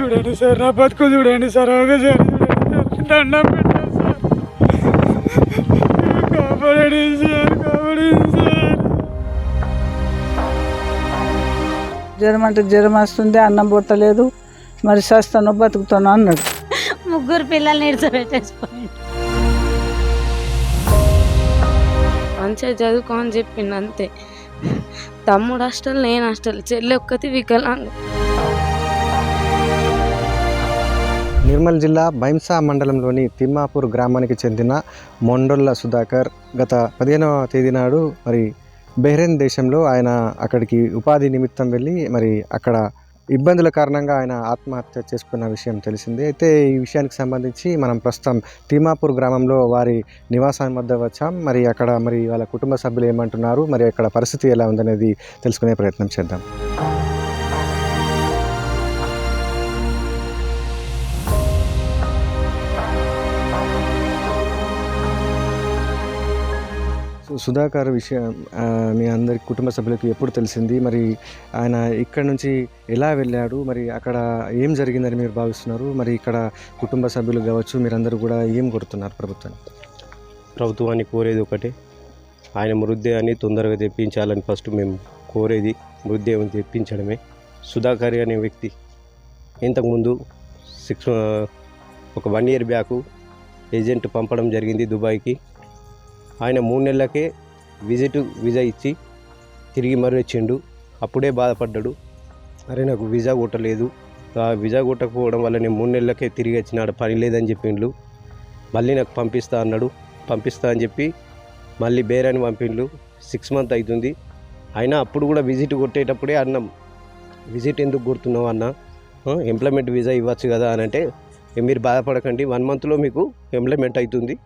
చూడండి సార్, నా బతుకు చూడండి సార్, ఒకసారి చూడండి సార్, దండం పెట్టండి సార్, కాపాడండి సార్, కాపాడండి సార్. జ్వరం అంటే జ్వరం వస్తుంది, అన్నం పుట్టలేదు, మరి సస్తాను బతుకుతాను అన్నాడు. ముగ్గురు పిల్లల్ని నిడిచిపెట్టేసిపోయింది. మంచిగా చదువుకో అని చెప్పిండు అంతే. తమ్ముడు హాస్టల్, నేను హాస్టల్, చెల్లి ఒక్కతి వికలాంగం. నిర్మల్ జిల్లా బైంసా మండలంలోని తిమ్మాపూర్ గ్రామానికి చెందిన మొండొల్ల సుధాకర్ గత 15వ తేదీ నాడు మరి బహ్రెయిన్ దేశంలో ఆయన అక్కడికి ఉపాధి నిమిత్తం వెళ్ళి మరి అక్కడ ఇబ్బందుల కారణంగా ఆయన ఆత్మహత్య చేసుకున్న విషయం తెలిసిందే. అయితే ఈ విషయానికి సంబంధించి మనం ప్రస్తుతం తిమ్మాపూర్ గ్రామంలో వారి నివాసాన్ని వద్ద వచ్చాం. మరి అక్కడ మరి వాళ్ళ కుటుంబ సభ్యులు ఏమంటున్నారు, మరి అక్కడ పరిస్థితి ఎలా ఉందనేది తెలుసుకునే ప్రయత్నం చేద్దాం. సుధాకర్ విషయం మీ అందరి కుటుంబ సభ్యులకు ఎప్పుడు తెలిసింది, మరి ఆయన ఇక్కడి నుంచి ఎలా వెళ్ళాడు, మరి అక్కడ ఏం జరిగిందని మీరు భావిస్తున్నారు, మరి ఇక్కడ కుటుంబ సభ్యులు కావచ్చు మీరందరూ కూడా ఏం కొడుతున్నారు ప్రభుత్వాన్ని కోరేది ఒకటే, ఆయన మృతదేహాన్ని తొందరగా తెప్పించాలని ఫస్ట్ మేము కోరేది, మృతదేహం తెప్పించడమే. సుధాకర్ అనే వ్యక్తి ఇంతకుముందు ఒక 1 year బ్యాక్ ఏజెంట్ పంపడం జరిగింది దుబాయ్కి. ఆయన 3 నెలలకే వీజా ఇచ్చి తిరిగి మరీ వచ్చిండు. అప్పుడే బాధపడ్డాడు, అరే నాకు వీజా కొట్టలేదు, ఆ వీజా కొట్టకపోవడం వల్ల నేను 3 నెలలకే తిరిగి వచ్చినాడు, పని లేదని చెప్పిండు. మళ్ళీ నాకు పంపిస్తా అన్నాడు, పంపిస్తా అని చెప్పి మళ్ళీ బేరాని పంపిండు. 6 months అవుతుంది. అయినా అప్పుడు కూడా విజిట్ కొట్టేటప్పుడే అన్నాం, విజిట్ ఎందుకు కొడుతున్నావు అన్న, ఎంప్లాయ్మెంట్ వీజా ఇవ్వచ్చు కదా అని అంటే, మీరు బాధపడకండి 1 monthలో మీకు ఎంప్లాయ్మెంట్ అవుతుంది,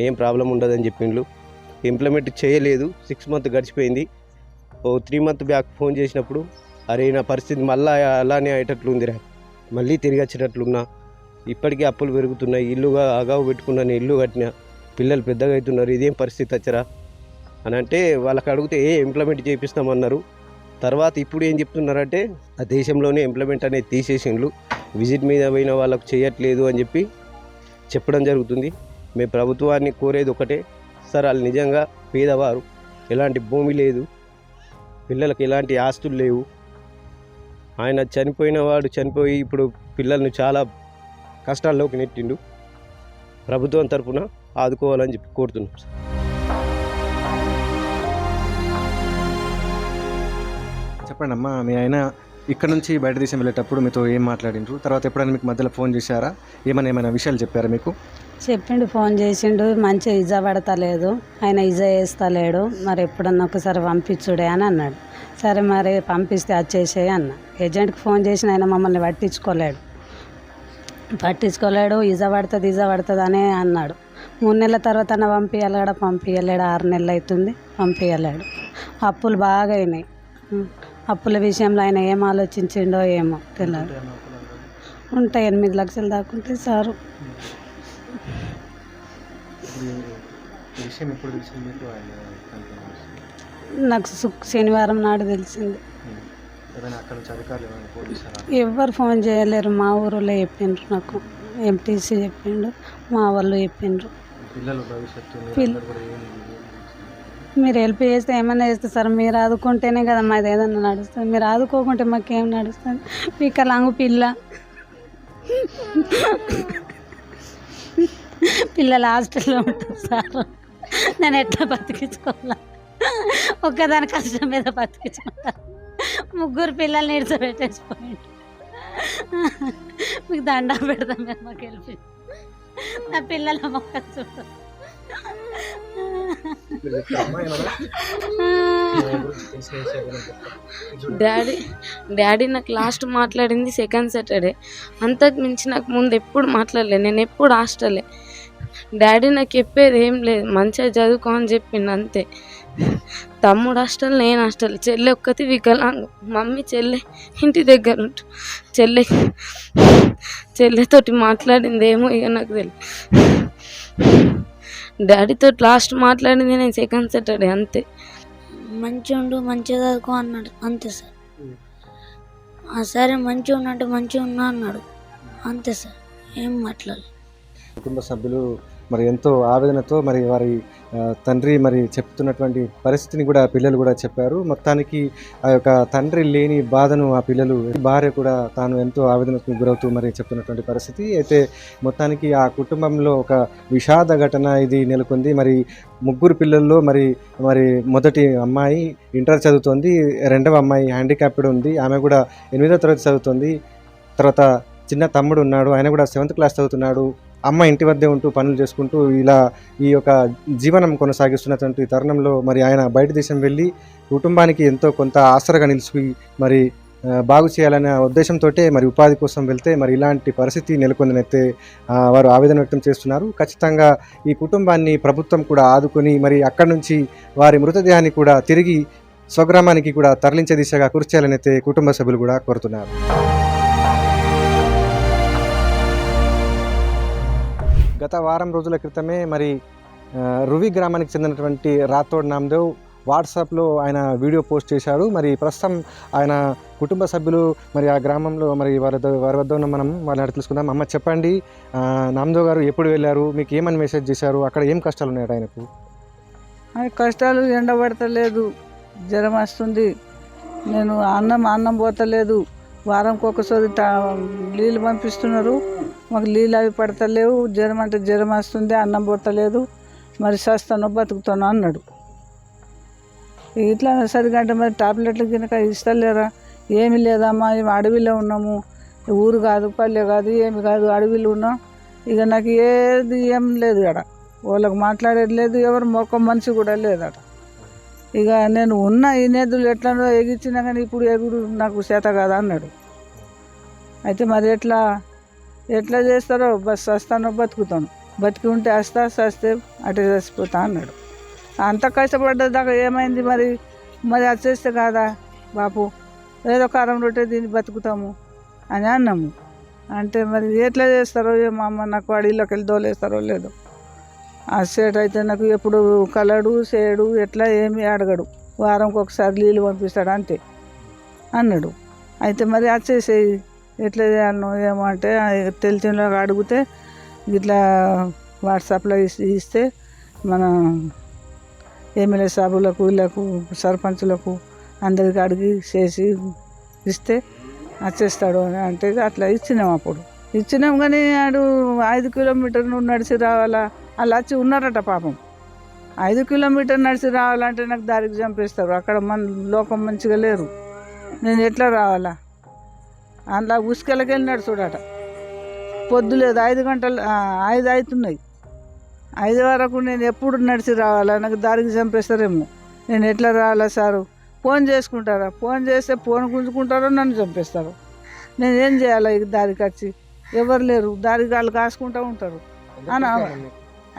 ఏం ప్రాబ్లం ఉండదని చెప్పిండ్రు. ఇంప్లిమెంట్ చేయలేదు. 6 months గడిచిపోయింది. 3 months బ్యాక్ ఫోన్ చేసినప్పుడు, అరే నా పరిస్థితి మళ్ళీ అలానే అయ్యేటట్లుందిరా, మళ్ళీ తిరిగి వచ్చేటట్లున్నా, ఇప్పటికీ అప్పులు పెరుగుతున్నాయి, ఇల్లుగా అగావు పెట్టుకున్నాను, ఇల్లు కట్టినా, పిల్లలు పెద్దగా అవుతున్నారు, ఇదేం పరిస్థితి వచ్చరా అని అంటే వాళ్ళకి అడిగితే ఇంప్లిమెంట్ చేయిస్తామన్నారు. తర్వాత ఇప్పుడు ఏం చెప్తున్నారంటే ఆ దేశంలోనే ఇంప్లిమెంట్ అనేది తీసేసిండ్రు, విజిట్ మీద పోయిన వాళ్ళకు చేయట్లేదు అని చెప్పడం జరుగుతుంది. మేము ప్రభుత్వాన్ని కోరేది ఒకటే, సార్ వాళ్ళు నిజంగా పేదవారు, ఎలాంటి భూమి లేదు, పిల్లలకు ఎలాంటి ఆస్తులు లేవు, ఆయన చనిపోయి ఇప్పుడు పిల్లల్ని చాలా కష్టాల్లోకి నెట్టిండు. ప్రభుత్వం తరఫున ఆదుకోవాలని చెప్పి కోరుతున్నాం సార్. చెప్పండి అమ్మా, మీ ఆయన ఇక్కడ నుంచి బయట దేశం వెళ్ళేటప్పుడు మీతో ఏం మాట్లాడిండ్రు, తర్వాత ఎప్పుడైనా మీకు మధ్యలో ఫోన్ చేశారా, ఏమైనా విషయాలు చెప్పారా మీకు? చెప్పిండు, ఫోన్ చేసిండు, మంచిగా ఇజా పడతలేదు, ఆయన ఇజా వేస్తలేడు, మరి ఎప్పుడన్నా ఒకసారి పంపించుడే అని అన్నాడు. సరే మరి పంపిస్తే వచ్చేసేయి అన్న. ఏజెంట్కి ఫోన్ చేసిన ఆయన మమ్మల్ని పట్టించుకోలేడు, ఇజా పడుతుంది అనే అన్నాడు. 3 నెలల తర్వాత పంపించలేడు, 6 నెలలు అవుతుంది, పంపించలేడు. అప్పులు బాగా అయినాయి. అప్పుల విషయంలో ఆయన ఏం ఆలోచించిండో ఏమో తెలియదు. ఉంటాయి 8 లక్షలు దాకుంటే సారు. నాకు శనివారం నాడు తెలిసింది. ఎవరు ఫోన్ చేయలేరు, మా ఊరిలో చెప్పిండ్రు, నాకు ఎంటీసీ చెప్పిండు, మా వాళ్ళు చెప్పిండ్రు. మీరు హెల్ప్ చేస్తే ఏమైనా చేస్తే సార్, మీరు ఆదుకుంటేనే కదా మాది ఏదన్నా నడుస్తుంది, మీరు ఆదుకోకుంటే మాకేం నడుస్తుంది. వికలాంగు పిల్లలు హాస్టల్లో ఉంటారు సార్, నేను ఎట్లా బతికించుకోవాలా, ఒక్కదాని కష్టం మీద బతికించుకుంటా. 3 పిల్లల్ని నిడిచిపెట్టేసిపోయిండు. మీకు దండం పెడతాం, మీరు మాకు హెల్ప్, నా పిల్లల మొక్క చూడ. డాడీ నాకు లాస్ట్ మాట్లాడింది 2nd Saturday, అంతకు మించి నాకు ముందు ఎప్పుడు మాట్లాడలేదు, నేను ఎప్పుడు హాస్టలే. డాడీ నాకు చెప్పేది ఏం లేదు, మంచిగా చదువుకో అని చెప్పిండు అంతే. తమ్ముడు హాస్టల్, నేను హాస్టల్, చెల్లి ఒక్కతి వికలాంగం. మమ్మీ చెల్లె ఇంటి దగ్గర ఉంటు, చెల్లెతోటి మాట్లాడింది ఏమో ఇక నాకు తెలియదు. డాడీతో లాస్ట్ మాట్లాడింది నేను 2nd Saturday అంతే. మంచిగా ఉండు, మంచిగా చదువుకో అన్నాడు అంతే సార్. సరే మంచిగా ఉన్నట్టు మంచిగా ఉన్నా అన్నాడు, అంతే సార్, ఏం మాట్లాడలేదు. కుటుంబ సభ్యులు మరి ఎంతో ఆవేదనతో మరి వారి తండ్రి మరి చెప్తున్నటువంటి పరిస్థితిని కూడా పిల్లలు కూడా చెప్పారు. మొత్తానికి ఆ యొక్క తండ్రి లేని బాధను ఆ పిల్లలు, భార్య కూడా తాను ఎంతో ఆవేదనకు గురవుతూ మరి చెప్తున్నటువంటి పరిస్థితి. అయితే మొత్తానికి ఆ కుటుంబంలో ఒక విషాద ఘటన ఇది నెలకొంది. మరి ముగ్గురు పిల్లల్లో మరి మరి మొదటి అమ్మాయి ఇంటర్ చదువుతోంది, రెండవ అమ్మాయి హ్యాండిక్యాప్డ్ ఉంది, ఆమె కూడా 8వ తరగతి చదువుతోంది. తర్వాత చిన్న తమ్ముడు ఉన్నాడు, ఆయన కూడా 7th క్లాస్ చదువుతున్నాడు. అమ్మ ఇంటి వద్దే ఉంటూ పనులు చేసుకుంటూ ఇలా ఈ యొక్క జీవనం కొనసాగిస్తున్నటువంటి తరుణంలో మరి ఆయన బయట దేశం వెళ్ళి కుటుంబానికి ఎంతో కొంత ఆసరగా నిలిచి మరి బాగు చేయాలనే ఉద్దేశంతో మరి ఉపాధి కోసం వెళ్తే మరి ఇలాంటి పరిస్థితి నెలకొందనైతే వారు ఆవేదన వ్యక్తం చేస్తున్నారు. ఖచ్చితంగా ఈ కుటుంబాన్ని ప్రభుత్వం కూడా ఆదుకొని మరి అక్కడి నుంచి వారి మృతదేహాన్ని కూడా తిరిగి స్వగ్రామానికి కూడా తరలించే దిశగా కృషి చేయాలని అయితే కుటుంబ సభ్యులు కూడా కోరుతున్నారు. గత వారం రోజుల క్రితమే మరి రువి గ్రామానికి చెందినటువంటి రాథోడ్ నామదేవ్ వాట్సాప్లో ఆయన వీడియో పోస్ట్ చేశారు. మరి ప్రస్తుతం ఆయన కుటుంబ సభ్యులు మరి ఆ గ్రామంలో మరి వారి వద్ద ఉన్న మనం వాళ్ళని తెలుసుకుందాం. అమ్మ చెప్పండి, నామదేవ్ గారు ఎప్పుడు వెళ్ళారు, మీకు ఏమని మెసేజ్ చేశారు, అక్కడ ఏం కష్టాలు ఉన్నాయి ఆయనకు? కష్టాలు ఎండబడతలేదు, జ్వరం వస్తుంది, నేను అన్నం పోతలేదు, వారంకి ఒకసారి నీళ్ళు పంపిస్తున్నారు, మాకు నీళ్ళు అవి పడతలేవు, జ్వరం అంటే జ్వరం వస్తుంది, అన్నం పోతలేదు, మరి సస్తాను బతుకుతాను అన్నాడు. ఇట్లా సరిగా అంటే మరి టాబ్లెట్లు కనుక ఇస్తలేరా? ఏమి లేదమ్మా, అడవిలో ఉన్నాము, ఊరు కాదు పల్లె కాదు ఏమి కాదు, అడవిలో ఉన్నాం, ఇక నాకు ఏం లేదు అక్కడ, వాళ్ళకి మాట్లాడేది లేదు, ఎవరు మొక్క మనిషి కూడా లేదట. ఇక నేను ఉన్న ఈ నేదులు ఎట్లనో ఎగిచ్చినా కానీ ఇప్పుడు ఎగుడు నాకు చేత కాదా అన్నాడు. అయితే మరి ఎట్లా చేస్తారో వస్తానో బతుకుతాను, బతికి ఉంటే వస్తా, సస్తే అటే చచ్చిపోతా అన్నాడు. అంత కష్టపడ్డదాకా ఏమైంది మరి అది చేస్తే కాదా బాపు, ఏదో కారం రొట్టె దీన్ని బతుకుతాము అని అన్నాము. అంటే మరి ఎట్లా చేస్తారో ఏమో అమ్మ, నాకు అడవిలోకి వెళ్ళి దోలేస్తారో లేదో. ఆ సేటు అయితే నాకు ఎప్పుడు కలడు సేడు ఎట్లా ఏమి అడగడు, వారంకి ఒకసారి నీళ్ళు పంపిస్తాడు అంతే అన్నాడు. అయితే మరి వచ్చేసేయి, ఎట్లా చేయాలనో ఏమో అంటే తెలిసిన అడిగితే ఇట్లా వాట్సాప్లో ఇస్తే మన ఎమ్మెల్యే సాబులకు వీళ్ళకు సర్పంచులకు అందరికి అడిగి చేసి ఇస్తే వచ్చేస్తాడు అని అంటే అట్లా ఇచ్చినాం. అప్పుడు ఇచ్చినాం కానీ ఆడు 5 కిలోమీటర్లు నడిచి రావాలా, అలా వచ్చి ఉన్నారట పాపం. 5 కిలోమీటర్ నడిచి రావాలంటే నాకు దారికి చంపేస్తారు, అక్కడ మన లోకం మంచిగా లేరు, నేను ఎట్లా రావాలా? అందులో ఉసుకెళ్ళకి వెళ్ళినాడు చూడట, పొద్దు లేదు, 5 గంటలు 5 అవుతున్నాయి, 5 వరకు నేను ఎప్పుడు నడిచి రావాలా? నాకు దారికి చంపేస్తారేమో, నేను ఎట్లా రావాలా సారు? ఫోన్ చేసుకుంటారా? ఫోన్ చేస్తే ఫోన్ గుంజుకుంటారో నన్ను చంపేస్తారు, నేను ఏం చేయాలా? ఇక దారికి వచ్చి ఎవరు లేరు, దారికి వాళ్ళు కాసుకుంటూ ఉంటారు అని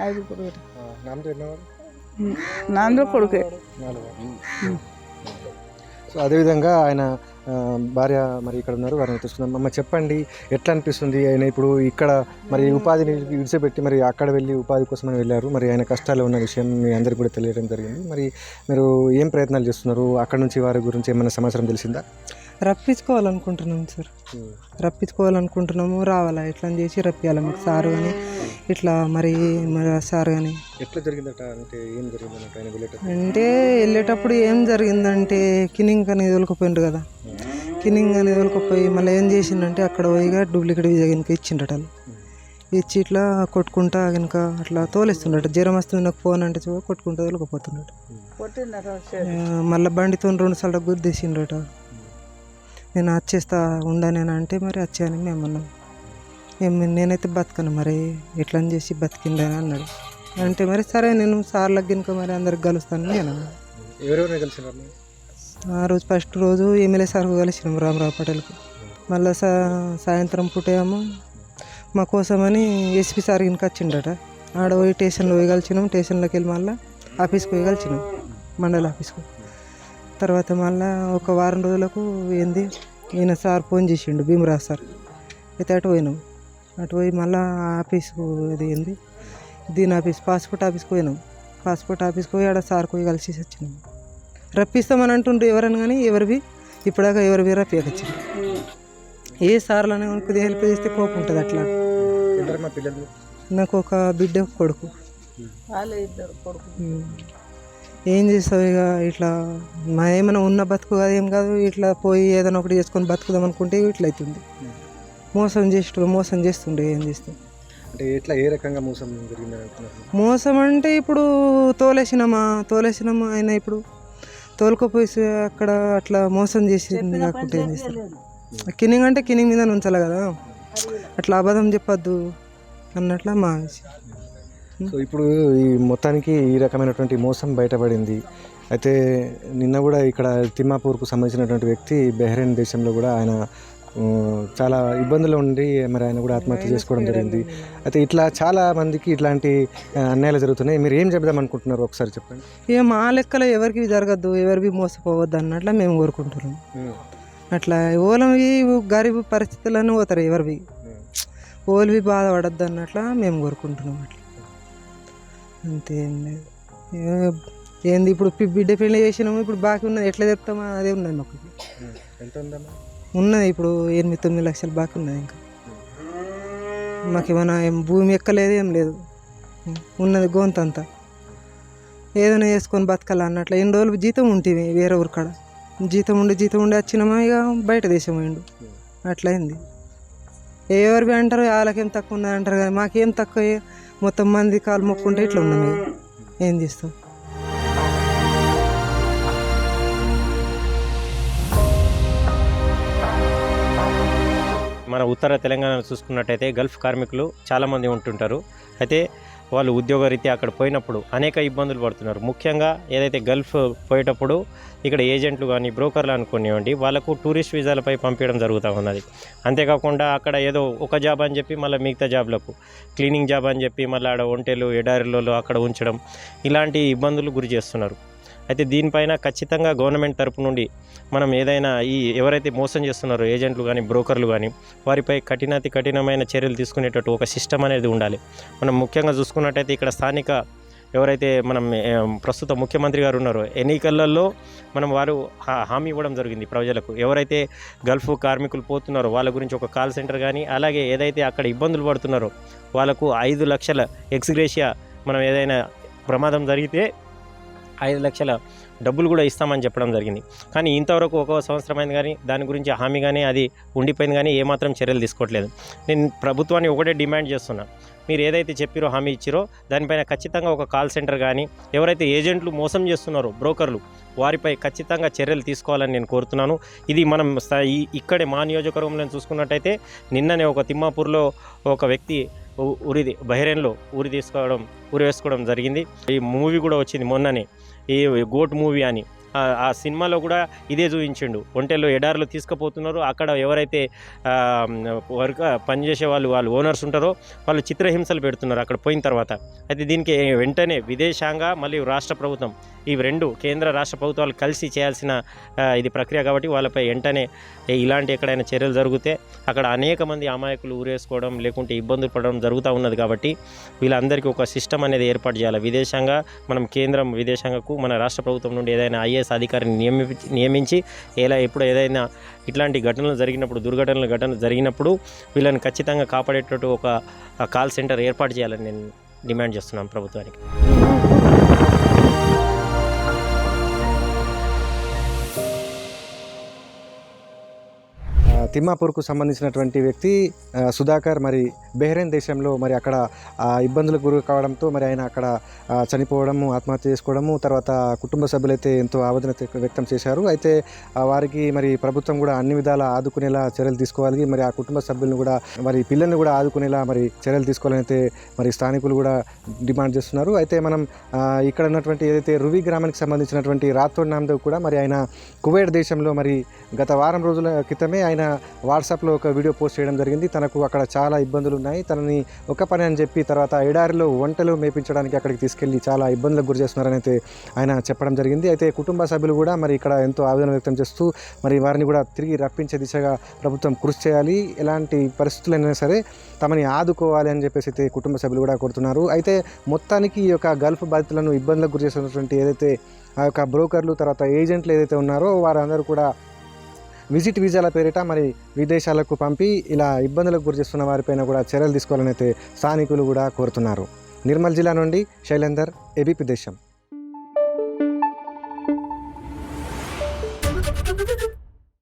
5 నాంద్ర కొడుకే. సో అదేవిధంగా ఆయన భార్య మరి ఇక్కడ ఉన్నారు, వారిని తెలుసుకుందాం. అమ్మ చెప్పండి, ఎట్లా అనిపిస్తుంది? ఆయన ఇప్పుడు ఇక్కడ మరి ఉపాధిని విడిచిపెట్టి మరి అక్కడ వెళ్ళి ఉపాధి కోసం అని వెళ్ళారు, మరి ఆయన కష్టాలు ఉన్న విషయం మీ అందరికీ కూడా తెలియడం జరిగింది. మరి మీరు ఏం ప్రయత్నాలు చేస్తున్నారు? అక్కడ నుంచి వారి గురించి ఏమైనా సమాచారం తెలిసిందా? రప్పించుకోవాలనుకుంటున్నాము సార్, రప్పించుకోవాలనుకుంటున్నాము, రావాలా ఎట్లా చేసి రప్పియాలి మీకు సారు అని ఇట్లా మరి సార్ కానీ. ఎట్లా జరిగిందట అంటే ఏం జరిగిందన్నట్టు ఆయన వెళ్ళేటప్పుడు? అంటే వెళ్ళేటప్పుడు ఏం జరిగిందంటే కినింగ్ అనేది వదులుకుపోయిండు కదా, కినింగ్ అనేది వదులుకుపోయి మళ్ళీ ఏం చేసిండంటే అక్కడ పోయిగా డూప్లికేట్ వీజా కనుక ఇచ్చిండట, వాళ్ళు ఇచ్చి ఇట్లా కొట్టుకుంటా కనుక అట్లా తోలేస్తుండట. జ్వరం వస్తుంది నాకు ఫోన్ అంటే కొట్టుకుంటా తోలుకపోతున్నాడు. మళ్ళీ బండితో 2 సార్లు గుద్దేసిండట. నేను వచ్చేస్తా ఉండనేనా అంటే మరి వచ్చాయని మేము అన్నాం. నేనైతే బతకను, మరి ఎట్లా చేసి బతికిండని అన్నాడు. అంటే మరి సరే నేను సార్లకు కనుక మరి అందరికి కలుస్తాను నేను అన్నాను. ఎవరెవరు కలిసినారు? ఆ రోజు ఫస్ట్ రోజు ఎమ్మెల్యే సార్కు కలిసినాం, రామరావు పటేల్కు. మళ్ళీ సాయంత్రం పూటేమో మా కోసమని ఎస్పీ సార్ కనుక వచ్చిండట. ఆడ పోయి స్టేషన్లో పోయి కలిసినాం, స్టేషన్లోకి వెళ్ళి మళ్ళీ ఆఫీస్కి పోయి కలిసినాం, మండల ఆఫీస్కు. తర్వాత మళ్ళీ ఒక వారం రోజులకు ఏంది ఈయన సార్ ఫోన్ చేసిండు, భీమరాజ్ సార్. అయితే అటు పోయినాం, అటు పోయి మళ్ళీ ఆఫీస్కు అది ఏంది దీని ఆఫీస్ పాస్పోర్ట్ ఆఫీస్కి పోయినాం. పాస్పోర్ట్ ఆఫీస్కి పోయి ఆడ సార్ పోయి కలిసి వచ్చినాం. రప్పిస్తామని అంటుండ్రు ఎవరని, కానీ ఎవరివి ఇప్పుడాక ఎవరు వేరే పేకొచ్చింది. ఏ సార్లనే కొద్దిగా హెల్ప్ చేస్తే కోపం ఉంటుంది అట్లా. మా పిల్లలు నాకు ఒక బిడ్డ ఒక కొడుకు. వాళ్ళే ఇద్దరు కొడుకు. ఏం చేస్తావు ఇక ఇట్లా మా ఏమైనా ఉన్న బతుకు కాదు ఏం కాదు, ఇట్లా పోయి ఏదైనా ఒకటి చేసుకొని బతుకుదాం అనుకుంటే ఇట్లా అవుతుంది. మోసం చేస్తుండే ఏం చేస్తాం. అంటే ఎట్లా ఏ రకంగా మోసం జరిగిందని అంటున్నారు? మోసం అంటే ఇప్పుడు తోలేసినామా ఆయన ఇప్పుడు తోలుకోపోయి అక్కడ అట్లా మోసం చేసింది కాకుంటే ఏం చేస్తాం. కిన్నింగ్ అంటే కిన్నింగ్ మీద ఉంచాలి కదా, అట్లా అబద్ధం చెప్పొద్దు అన్నట్లా మా విషయం. సో ఇప్పుడు ఈ మొత్తానికి ఈ రకమైనటువంటి మోసం బయటపడింది. అయితే నిన్న కూడా ఇక్కడ తిమ్మాపూర్కు సంబంధించినటువంటి వ్యక్తి బహ్రెయిన్ దేశంలో కూడా ఆయన చాలా ఇబ్బందులు ఉండి మరి ఆయన కూడా ఆత్మహత్య చేసుకోవడం జరిగింది. అయితే ఇట్లా చాలా మందికి ఇట్లాంటి అన్యాయాలు జరుగుతున్నాయి. మీరు ఏం చెప్దాం అనుకుంటున్నారు ఒకసారి చెప్పండి. ఇక మా లెక్కలో ఎవరికి జరగద్దు, ఎవరికి మోసపోవద్దు అన్నట్లా మేము కోరుకుంటున్నాం. అట్లా ఓలవి గరీబ్ పరిస్థితులను పోతారు, ఎవరివి ఓలివి బాధపడద్దు అన్నట్లా మేము కోరుకుంటున్నాం. అట్లా అంతేం లేదు. ఏంది ఇప్పుడు బిడ్డ పెళ్లి చేసినాము, ఇప్పుడు బాకీ ఉన్నది ఎట్లా చెప్తామో అదే ఉన్నది మాకు. ఎంత ఉందమ్మా? ఉన్నది ఇప్పుడు 8-9 లక్షలు బాకీ ఉన్నది. ఇంకా మాకేమైనా భూమి ఎక్కలేదు ఏం లేదు, ఉన్నది గోంతంతా. ఏదైనా చేసుకొని బతకాల అన్నట్లు. ఎన్ని రోజులు జీతం ఉంటుంది వేరే ఊరు కాడ, జీతం ఉండి వచ్చినామా ఇక బయట దేశం పోయిండు. అట్లా అయింది. ఎవరికి అంటారు వాళ్ళకేం తక్కువ ఉన్నది అంటారు కానీ మాకేం తక్కువ, మొత్తం మంది కాలు మొక్కుంటే ఇట్లా ఉన్నాం. ఏం చేస్తాం. మన ఉత్తర తెలంగాణ చూసుకున్నట్టయితే గల్ఫ్ కార్మికులు చాలామంది ఉంటుంటారు. అయితే వాళ్ళు ఉద్యోగరీత్యా అక్కడ పోయినప్పుడు అనేక ఇబ్బందులు పడుతున్నారు. ముఖ్యంగా ఏదైతే గల్ఫ్ పోయేటప్పుడు ఇక్కడ ఏజెంట్లు కానీ బ్రోకర్లు అనుకునేవండి వాళ్ళకు టూరిస్ట్ వీసాలపై పంపించడం జరుగుతూ ఉన్నది. అంతేకాకుండా అక్కడ ఏదో ఒక జాబ్ అని చెప్పి మళ్ళీ మిగతా జాబ్లకు క్లీనింగ్ జాబ్ అని చెప్పి మళ్ళీ ఆడ ఒంటెలు ఎడారిలో అక్కడ ఉంచడం, ఇలాంటి ఇబ్బందులు గురి చేస్తున్నారు. అయితే దీనిపైన ఖచ్చితంగా గవర్నమెంట్ తరపు నుండి మనం ఏదైనా ఈ ఎవరైతే మోసం చేస్తున్నారో ఏజెంట్లు కానీ బ్రోకర్లు కానీ వారిపై కఠినమైన చర్యలు తీసుకునేటట్టు ఒక సిస్టమ్ అనేది ఉండాలి. మనం ముఖ్యంగా చూసుకున్నట్టయితే ఇక్కడ స్థానిక ఎవరైతే మనం ప్రస్తుత ముఖ్యమంత్రి గారు ఉన్నారో ఎన్నికలలో మనం వారు హామీ ఇవ్వడం జరిగింది ప్రజలకు. ఎవరైతే గల్ఫ్ కార్మికులు పోతున్నారో వాళ్ళ గురించి ఒక కాల్ సెంటర్ కానీ, అలాగే ఏదైతే అక్కడ ఇబ్బందులు పడుతున్నారో వాళ్ళకు 5 లక్షల ఎక్స్గ్రేషియా, మనం ఏదైనా ప్రమాదం జరిగితే 5 లక్షల డబ్బులు కూడా ఇస్తామని చెప్పడం జరిగింది. కానీ ఇంతవరకు 1 సంవత్సరం అయింది కానీ దాని గురించి హామీ కానీ అది ఉండిపోయింది కానీ ఏమాత్రం చర్యలు తీసుకోవట్లేదు. నేను ప్రభుత్వాన్ని ఒకటే డిమాండ్ చేస్తున్నా, మీరు ఏదైతే చెప్పారో హామీ ఇచ్చిరో దానిపైన ఖచ్చితంగా ఒక కాల్ సెంటర్ కానీ, ఎవరైతే ఏజెంట్లు మోసం చేస్తున్నారో బ్రోకర్లు వారిపై ఖచ్చితంగా చర్యలు తీసుకోవాలని నేను కోరుతున్నాను. ఇది మనం ఇక్కడే మా నియోజకవర్గంలో చూసుకున్నట్టయితే నిన్ననే ఒక తిమ్మాపూర్లో ఒక వ్యక్తి బహ్రెయిన్లో ఊరి వేసుకోవడం జరిగింది. ఈ మూవీ కూడా వచ్చింది మొన్ననే, ఈ గోట్ మూవీ అని. ఆ సినిమాలో కూడా ఇదే చూపించిండు. ఒంటెల్లో ఎడారిలో తీసుకుపోతున్నారు. అక్కడ ఎవరైతే పనిచేసే వాళ్ళు ఓనర్స్ ఉంటారో వాళ్ళు చిత్రహింసలు పెడుతున్నారు అక్కడ పోయిన తర్వాత. అయితే దీనికి వెంటనే విదేశాంగ మరియు రాష్ట్ర ప్రభుత్వం, ఇవి 2 కేంద్ర రాష్ట్ర ప్రభుత్వాలు కలిసి చేయాల్సిన ఇది ప్రక్రియ కాబట్టి వాళ్ళపై వెంటనే ఇలాంటి ఎక్కడైనా చర్యలు జరిగితే అక్కడ అనేక మంది అమాయకులు ఊరేసుకోవడం లేకుంటే ఇబ్బందులు పడడం జరుగుతూ ఉన్నది. కాబట్టి వీళ్ళందరికీ ఒక సిస్టమ్ అనేది ఏర్పాటు చేయాలి. విదేశాంగ మనం కేంద్రం విదేశాంగకు మన రాష్ట్ర ప్రభుత్వం నుండి ఏదైనా ఐఏఎస్ అధికారిని నియమించి ఎప్పుడు ఏదైనా ఇట్లాంటి ఘటనలు జరిగినప్పుడు వీళ్ళని ఖచ్చితంగా కాపాడేటట్టు ఒక కాల్ సెంటర్ ఏర్పాటు చేయాలని నేను డిమాండ్ చేస్తున్నాను ప్రభుత్వానికి. తిమ్మాపూర్కు సంబంధించినటువంటి వ్యక్తి సుధాకర్ మరి బహ్రెయిన్ దేశంలో మరి అక్కడ ఇబ్బందులకు గురి కావడంతో మరి ఆయన అక్కడ చనిపోవడము, ఆత్మహత్య చేసుకోవడము, తర్వాత కుటుంబ సభ్యులైతే ఎంతో ఆవేదన వ్యక్తం చేశారు. అయితే వారికి మరి ప్రభుత్వం కూడా అన్ని విధాలా ఆదుకునేలా చర్యలు తీసుకోవాలి. మరి ఆ కుటుంబ సభ్యులను కూడా మరి పిల్లల్ని కూడా ఆదుకునేలా మరి చర్యలు తీసుకోవాలని అయితే మరి స్థానికులు కూడా డిమాండ్ చేస్తున్నారు. అయితే మనం ఇక్కడ ఉన్నటువంటి ఏదైతే రువి గ్రామానికి సంబంధించినటువంటి రాథోడ్ నామదేవ్ కూడా మరి ఆయన కువైట్ దేశంలో మరి గత వారం రోజుల క్రితమే ఆయన వాట్సాప్లో ఒక వీడియో పోస్ట్ చేయడం జరిగింది. తనకు అక్కడ చాలా ఇబ్బందులు ఉన్నాయి, తనని ఒక పని అని చెప్పి తర్వాత ఎడారిలో ఒంటలు మేపించడానికి అక్కడికి తీసుకెళ్ళి చాలా ఇబ్బందులకు గురి చేస్తున్నారని అయితే ఆయన చెప్పడం జరిగింది. అయితే కుటుంబ సభ్యులు కూడా మరి ఇక్కడ ఎంతో ఆవేదన వ్యక్తం చేస్తూ మరి వారిని కూడా తిరిగి రప్పించే దిశగా ప్రభుత్వం కృషి చేయాలి, ఎలాంటి పరిస్థితులైనా సరే తమని ఆదుకోవాలి అని చెప్పేసి అయితే కుటుంబ సభ్యులు కూడా కోరుతున్నారు. అయితే మొత్తానికి ఈ యొక్క గల్ఫ్ బాధితులను ఇబ్బందులకు గురి చేస్తున్నటువంటి ఏదైతే ఆ యొక్క బ్రోకర్లు తర్వాత ఏజెంట్లు ఏదైతే ఉన్నారో వారందరూ కూడా విజిట్ వీసాల పేరిట మరి విదేశాలకు పంపి ఇలా ఇబ్బందులకు గురి చేస్తున్న వారిపైన కూడా చర్యలు తీసుకోవాలని అయితే స్థానికులు కూడా కోరుతున్నారు. నిర్మల్ జిల్లా నుండి శైలేందర్, ఏబీపీ దేశం.